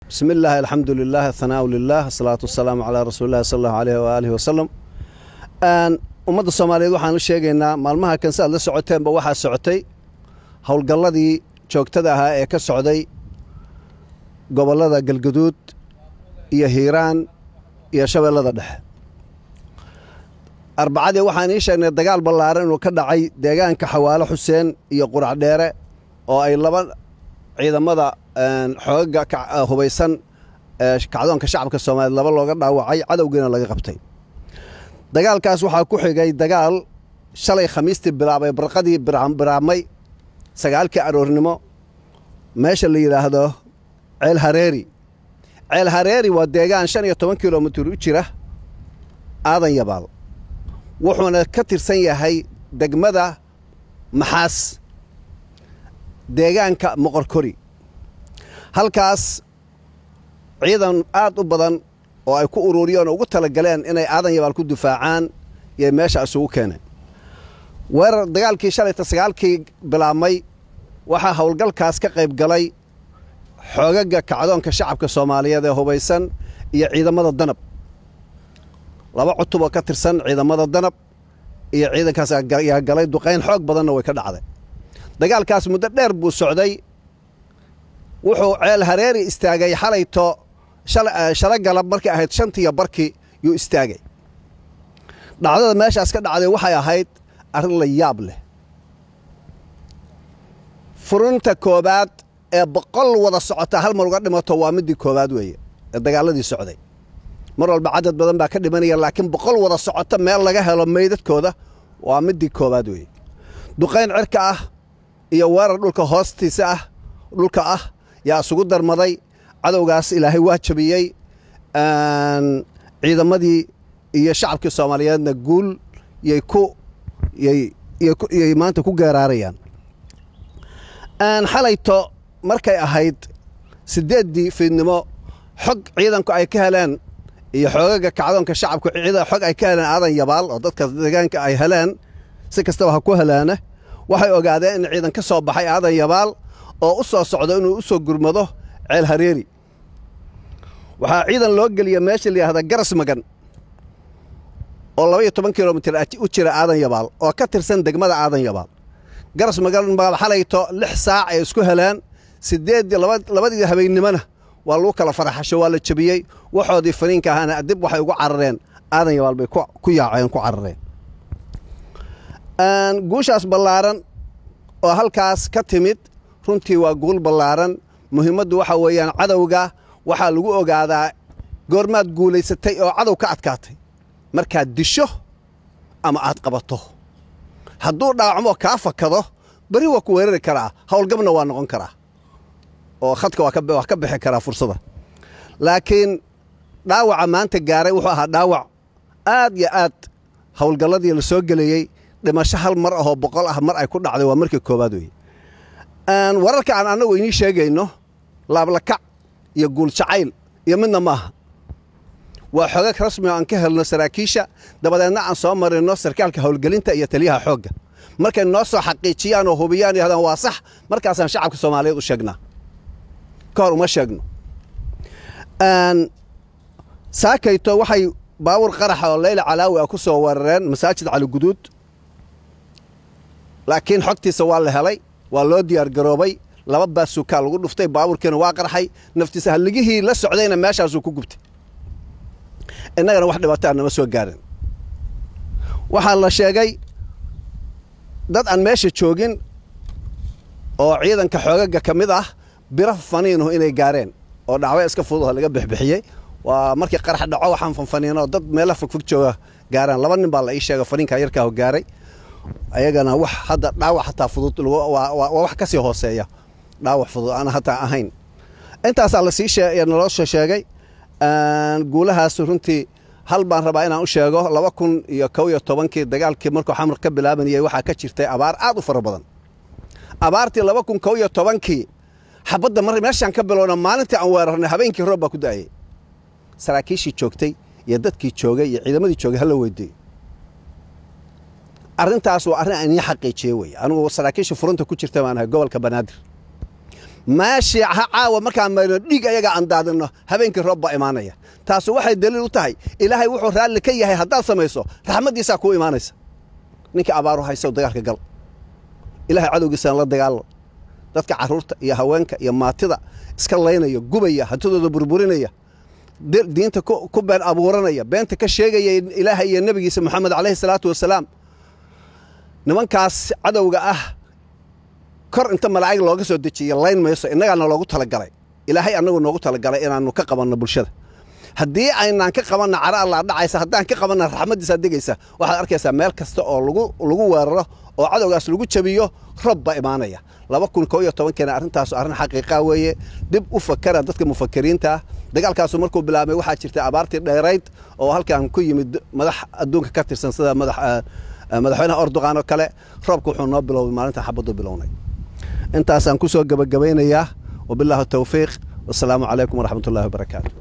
بسم الله الحمد لله الثناء لله الصلاة والسلام على رسول الله صلى الله عليه وآله وسلم أمد الصومالية waxaan u sheegaynaa maalmaha kan saad la socoteen ba waxa socotay howlgalladii joogtada ahaa ee ka socday gobolada Galgaduud iyo Hiiraan iyo Shabeellada Dhexe arbacadii waxaan ii sheegnay dagaal ballaaran inuu ka dhacay deegaanka Xawaalo Xuseen iyo Qurac Dheere oo ay laba ciidamada xooga hubaysan kacdoonka shacabka Soomaaliyeed laba looga dhaawacay cadawgeena laga qabtay dagaalkaas waxa ku xigay dagaal shalay khamiistii bilaabay barqadii biraamay sagaalkii aroornimo meesha la yiraahdo Ceel Hareeri waa deegaan 15 kiiloomitir u jira Aadan Yabaal wuxuuna ka tirsan yahay degmada Maxaas deegaanka Moqorkori halkaas ciidan aad u badan oo ay ku ururiyeen ugu tala galeen inay Aadan Yabaal ku difaacaan iyo meesha isugu keeneen weerar dagaalkii shalay sagaalkii bilaabmay waxa howlgalkaas ka qayb galay xoogaga kacdoonka shacabka Soomaaliyeed ee hubaysan iyo ciidamada danab laba cutub oo ka tirsan ciidamada danab iyo ciidankaas ayaa galay duqeyn xoog badanna way ka dhacday dagaalkaas muddo dheer buu socday wuxuu Ceel Hareeri istaagay xalayto shalay galab markii ahayd 5:00 yuu istaagay dhacdada meeshaas ka dhacday waxay ahayd arrin la yaab leh furunta koobaad ee boqol wada socota hal mar uga dhimato waa midii koobaad weeye ee dagaaladii socday mar walba cadad badan baa ka dhimanaya laakiin boqol wada socota meel laga helo meydadkooda waa midii koobaad weeye duqeyn cirka ah iyo weerar dhulka hoostiisa ah dhulka ah yaa isugu darmaday cadawgaas ilaahay waa jabiyey ciidamadii iyo shacabkii Soomaaliyeedna guul yay maanta ku geeraarayaan xalayto markay ahayd 8 fiidnimo xog ciidanku ay ka heleen iyo xoogaga kacdoonka shacabku ciidan xog ay ka heleen Aadan Yabaal oo dadka deegaanka ay heleen si kastaba ha ku helaana waxay ogaadeen in ciidan ka soo baxay Aadan Yabaal oo u soo socdo inuu u soo gurmado Ceel Hareeri waxa ciidan loo geliyay meesha la yiraahdo Garas Magan oo 12 kiiloomitir u jira Aadan Yabaal oo ka tirsan degmada Aadan Yabaal Garas Magan baa xalayto 6 saac ay isku heleen 8 habeenimana waa lagu kala faraxasho waa la jabiyay waxoodii fariinka ahana dib waxay ugu carareen Aadan Yabaal bay ku yaaceen ku carareen guushaas ballaaran oo halkaas ka timid runtii waa guul ballaaran muhiimaddu waxa weeyaan cadawga waxa lagu ogaadaa goormaad guuleysatay oo cadow ka adkaatay markaad disho ama aad qabato hadduu dhaacmo ka fakado bari waa ku weerari karaa howlgabna waa noqon karaa oo khadka waa ka bixi karaa fursada laakiin dhaawaca maanta gaaray wuxuu ahaa dhaawac aad iyo aad howlgalladii la soo galiyay dhimasho hal mar ah oo 100 ah mar ay ku dhacday waa markii koobaad weeye wararka aan anagu inii sheegayno laablakac iyo guul jacayl iyo midna maaha waa xogag rasmi aan ka helno saraakiisha dabadeedna aan soo marino sarkaalka howlgelinta iyo taliyaha xoogga markay noo soo xaqiijiyaan oo hubiyaan yahdaan waa sax markaasaan shacabka Soomaaliyeed u sheegnaa ka hor uma sheegno saakayto waxay baawur qarax oo Leyla Calaawi ku soo weerareen masaajid Cali Guduud laakiin xogtiisa waa la helay waa loo diyaar garoobay laba baasuka lagu dhuftay baawurkeena waa qarxay naftiisa haligihii la socdayna meeshaas uu ku gubtay innagana wax dhibaato ah nama soo gaarin waxa la sheegay dad aan meesha joogin oo ciidanka xoogaga kamid ah biro faniino inay gaareen oo dhacway iska fudud laga bixbixiyay waa markii qarax dhaco waxaan fanfaniino dad meel fog jooga gaaraan laba nin baa la ii sheegay faniinka yarka oo gaaray ayagana wax hadda dhaawac hataa fudud waa wax ka sii hooseeya dhaawac fudud aan hataa ahayn intaas la sii sheegay naloo sheegay guulahaas runtii hal baan rabaa inaan u sheego 2011 dagaalkii markuu xamar ka bilaabanayay waxa ka jirtay abaar aad u fara badan abaartii 2011 xabadda mar meeshan ka bilowna maalintii aan weerarnay habeenkii roob baa ku daayay saraakiishii joogtay iyo dadkii joogay iyo ciidamadii joogay hal weydiiyay arrintaas waa arrin aan xaqiijiyay way anigu saraakiisha furunta ku jirtay baan ahay gobolka Banaadir ماشي عاوة مركان ما ديق أيجا عن دادنا هبينك رب إيمانية تاسو واحد دليل وتهي إلهي وحور رال لكي هي هدال سميسو رحمة دي ساكو إيمانيس نيك أبارو هاي سو دقالك قل إلهي عدو قسان الله دقال dadka caruurta iyo haweenka iyo maatida iska leynaya gubaya hadooda burburinaya diinta ku been abuuranaya beenta ka sheegaya ilaahay iyo nabigiisa maxamed kaleey salaatu wasalaam nimankaas cadawga ah kor inta malaa'ig looga soo dejiyo leyn mayso inagana loogu talagalay ilaahay anagu noogu talagalay inaanu ka qabanno bulshada haddii aynaan ka qabanna cara Allah dhacaysa haddaan ka qabanna raxmadiisa degaysa waxaad arkaysaa meel kasta oo lagu weeraro oo cadawgaas lagu jabiyo rabba imaanaya 2011 كان أرنتاس أرن حقيقة ويا دب أفكر ضدك مفكرين تا دجال كاسو مركو بلامي واحد شرت عبارتي دايريت أو هل كان كوي مدح الدون كتير سنة مدحنا أردوغان وكلا ربكو حنا بلو ما أنت حبضوا بلوني أنت أصلا كوسو جبينا إياه وبالله التوفيق والسلام عليكم ورحمة الله وبركاته.